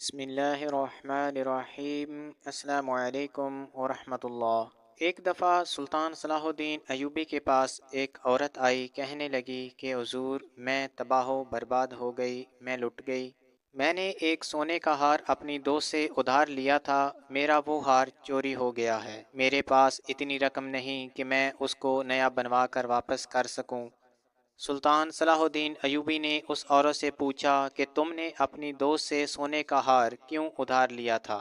بسم اللہ الرحمن الرحیم۔ السلام علیکم ورحمۃ اللہ۔ ایک دفعہ سلطان صلاح الدین ایوبی کے پاس ایک عورت آئی، کہنے لگی کہ حضور میں تباہ و برباد ہو گئی، میں لٹ گئی۔ میں نے ایک سونے کا ہار اپنی دوست سے ادھار لیا تھا، میرا وہ ہار چوری ہو گیا ہے۔ میرے پاس اتنی رقم نہیں کہ میں اس کو نیا بنوا کر واپس کر سکوں۔ سلطان صلاح الدین ایوبی نے اس عورت سے پوچھا کہ تم نے اپنی دوست سے سونے کا ہار کیوں ادھار لیا تھا؟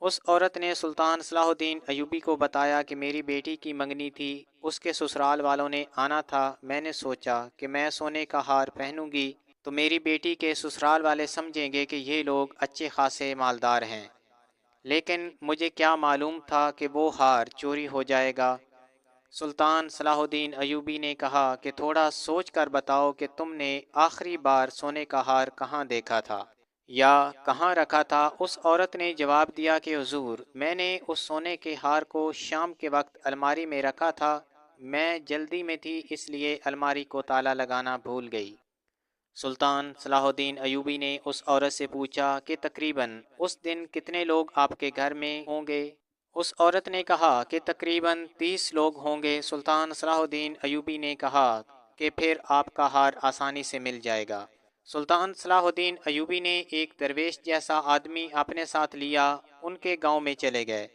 اس عورت نے سلطان صلاح الدین ایوبی کو بتایا کہ میری بیٹی کی منگنی تھی، اس کے سسرال والوں نے آنا تھا، میں نے سوچا کہ میں سونے کا ہار پہنوں گی تو میری بیٹی کے سسرال والے سمجھیں گے کہ یہ لوگ اچھے خاصے مالدار ہیں، لیکن مجھے کیا معلوم تھا کہ وہ ہار چوری ہو جائے گا۔ سلطان صلاح الدین ایوبی نے کہا کہ تھوڑا سوچ کر بتاؤ کہ تم نے آخری بار سونے کا ہار کہاں دیکھا تھا یا کہاں رکھا تھا؟ اس عورت نے جواب دیا کہ حضور میں نے اس سونے کے ہار کو شام کے وقت الماری میں رکھا تھا، میں جلدی میں تھی اس لیے الماری کو تالا لگانا بھول گئی۔ سلطان صلاح الدین ایوبی نے اس عورت سے پوچھا کہ تقریباً اس دن کتنے لوگ آپ کے گھر میں ہوں گے؟ اس عورت نے کہا کہ تقریباً 30 لوگ ہوں گے۔ سلطان صلاح الدین ایوبی نے کہا کہ پھر آپ کا ہار آسانی سے مل جائے گا۔ سلطان صلاح الدین ایوبی نے ایک درویش جیسا آدمی اپنے ساتھ لیا، ان کے گاؤں میں چلے گئے۔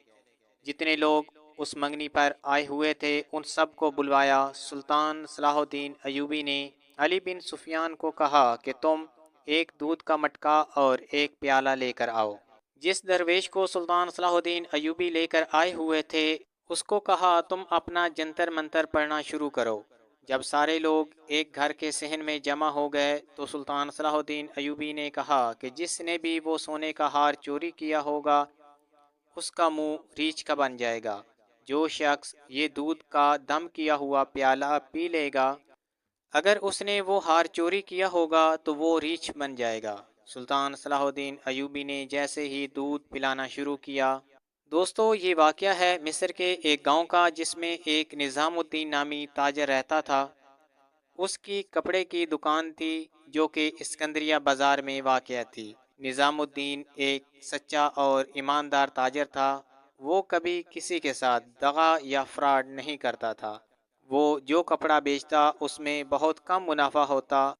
جتنے لوگ اس منگنی پر آئے ہوئے تھے ان سب کو بلوایا۔ سلطان صلاح الدین ایوبی نے علی بن سفیان کو کہا کہ تم ایک دودھ کا مٹکا اور ایک پیالہ لے کر آؤ۔ جس درویش کو سلطان صلاح الدین ایوبی لے کر آئے ہوئے تھے اس کو کہا تم اپنا جنتر منتر پڑھنا شروع کرو۔ جب سارے لوگ ایک گھر کے صحن میں جمع ہو گئے تو سلطان صلاح الدین ایوبی نے کہا کہ جس نے بھی وہ سونے کا ہار چوری کیا ہوگا اس کا منہ ریچھ کا بن جائے گا۔ جو شخص یہ دودھ کا دم کیا ہوا پیالہ پی لے گا، اگر اس نے وہ ہار چوری کیا ہوگا تو وہ ریچھ بن جائے گا۔ سلطان صلاح الدین ایوبی نے جیسے ہی دودھ پلانا شروع کیا۔ دوستو یہ واقعہ ہے مصر کے ایک گاؤں کا جس میں ایک نظام الدین نامی تاجر رہتا تھا۔ اس کی کپڑے کی دکان تھی جو کہ اسکندریہ بازار میں واقع تھی۔ نظام الدین ایک سچا اور ایماندار تاجر تھا، وہ کبھی کسی کے ساتھ دغا یا فراڈ نہیں کرتا تھا۔ وہ جو کپڑا بیچتا اس میں بہت کم منافع ہوتا،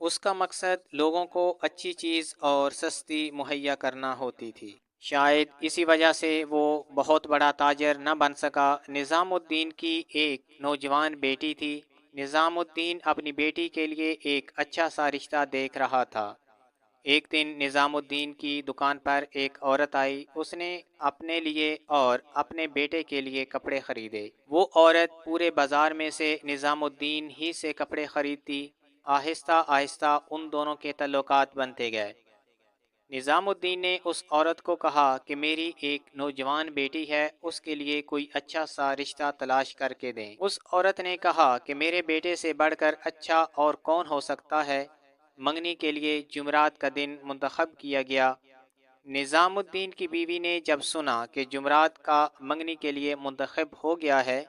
اس کا مقصد لوگوں کو اچھی چیز اور سستی مہیا کرنا ہوتی تھی۔ شاید اسی وجہ سے وہ بہت بڑا تاجر نہ بن سکا۔ نظام الدین کی ایک نوجوان بیٹی تھی۔ نظام الدین اپنی بیٹی کے لیے ایک اچھا سا رشتہ دیکھ رہا تھا۔ ایک دن نظام الدین کی دکان پر ایک عورت آئی، اس نے اپنے لیے اور اپنے بیٹے کے لیے کپڑے خریدے۔ وہ عورت پورے بازار میں سے نظام الدین ہی سے کپڑے خریدتی۔ آہستہ آہستہ ان دونوں کے تعلقات بنتے گئے۔ نظام الدین نے اس عورت کو کہا کہ میری ایک نوجوان بیٹی ہے، اس کے لیے کوئی اچھا سا رشتہ تلاش کر کے دیں۔ اس عورت نے کہا کہ میرے بیٹے سے بڑھ کر اچھا اور کون ہو سکتا ہے؟ منگنی کے لیے جمعرات کا دن منتخب کیا گیا۔ نظام الدین کی بیوی نے جب سنا کہ جمعرات کا منگنی کے لیے منتخب ہو گیا ہے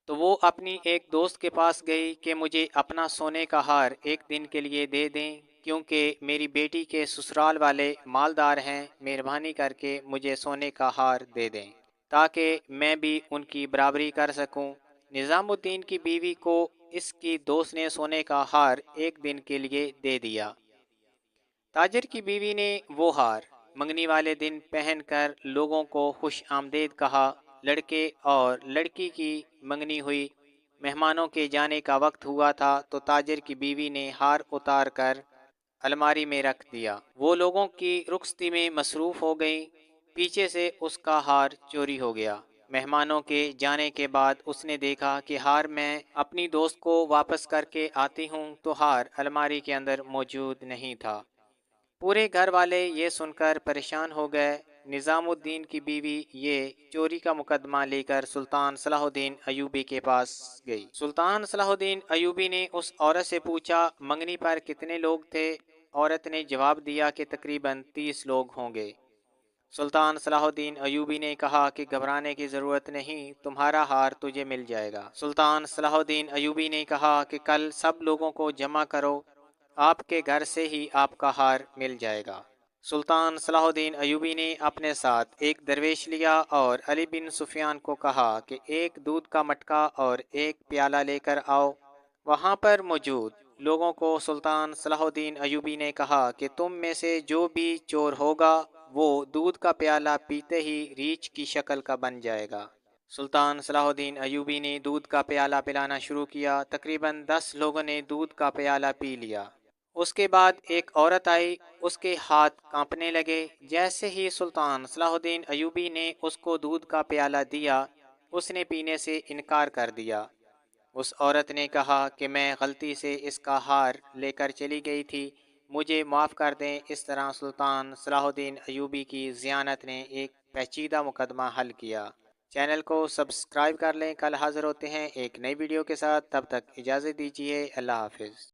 تو وہ اپنی ایک دوست کے پاس گئی کہ مجھے اپنا سونے کا ہار ایک دن کے لیے دے دیں کیونکہ میری بیٹی کے سسرال والے مالدار ہیں، مہربانی کر کے مجھے سونے کا ہار دے دیں تاکہ میں بھی ان کی برابری کر سکوں۔ نظام الدین کی بیوی کو اس کی دوست نے سونے کا ہار ایک دن کے لیے دے دیا۔ تاجر کی بیوی نے وہ ہار منگنی والے دن پہن کر لوگوں کو خوش آمدید کہا۔ لڑکے اور لڑکی کی منگنی ہوئی، مہمانوں کے جانے کا وقت ہوا تھا تو تاجر کی بیوی نے ہار اتار کر الماری میں رکھ دیا۔ وہ لوگوں کی رخصتی میں مصروف ہو گئی، پیچھے سے اس کا ہار چوری ہو گیا۔ مہمانوں کے جانے کے بعد اس نے دیکھا کہ ہار میں اپنی دوست کو واپس کر کے آتی ہوں تو ہار الماری کے اندر موجود نہیں تھا۔ پورے گھر والے یہ سن کر پریشان ہو گئے۔ نظام الدین کی بیوی یہ چوری کا مقدمہ لے کر سلطان صلاح الدین ایوبی کے پاس گئی۔ سلطان صلاح الدین ایوبی نے اس عورت سے پوچھا منگنی پر کتنے لوگ تھے؟ عورت نے جواب دیا کہ تقریباً 30 لوگ ہوں گے۔ سلطان صلاح الدین ایوبی نے کہا کہ گھبرانے کی ضرورت نہیں، تمہارا ہار تجھے مل جائے گا۔ سلطان صلاح الدین ایوبی نے کہا کہ کل سب لوگوں کو جمع کرو، آپ کے گھر سے ہی آپ کا ہار مل جائے گا۔ سلطان صلاح الدین ایوبی نے اپنے ساتھ ایک درویش لیا اور علی بن سفیان کو کہا کہ ایک دودھ کا مٹکا اور ایک پیالہ لے کر آؤ۔ وہاں پر موجود لوگوں کو سلطان صلاح الدین ایوبی نے کہا کہ تم میں سے جو بھی چور ہوگا وہ دودھ کا پیالہ پیتے ہی ریچھ کی شکل کا بن جائے گا۔ سلطان صلاح الدین ایوبی نے دودھ کا پیالہ پلانا شروع کیا۔ تقریباً 10 لوگوں نے دودھ کا پیالہ پی لیا۔ اس کے بعد ایک عورت آئی، اس کے ہاتھ کانپنے لگے۔ جیسے ہی سلطان صلاح الدین ایوبی نے اس کو دودھ کا پیالہ دیا، اس نے پینے سے انکار کر دیا۔ اس عورت نے کہا کہ میں غلطی سے اس کا ہار لے کر چلی گئی تھی، مجھے معاف کر دیں۔ اس طرح سلطان صلاح الدین ایوبی کی ذیانت نے ایک پیچیدہ مقدمہ حل کیا۔ چینل کو سبسکرائب کر لیں۔ کل حاضر ہوتے ہیں ایک نئی ویڈیو کے ساتھ، تب تک اجازت دیجیے۔ اللہ حافظ۔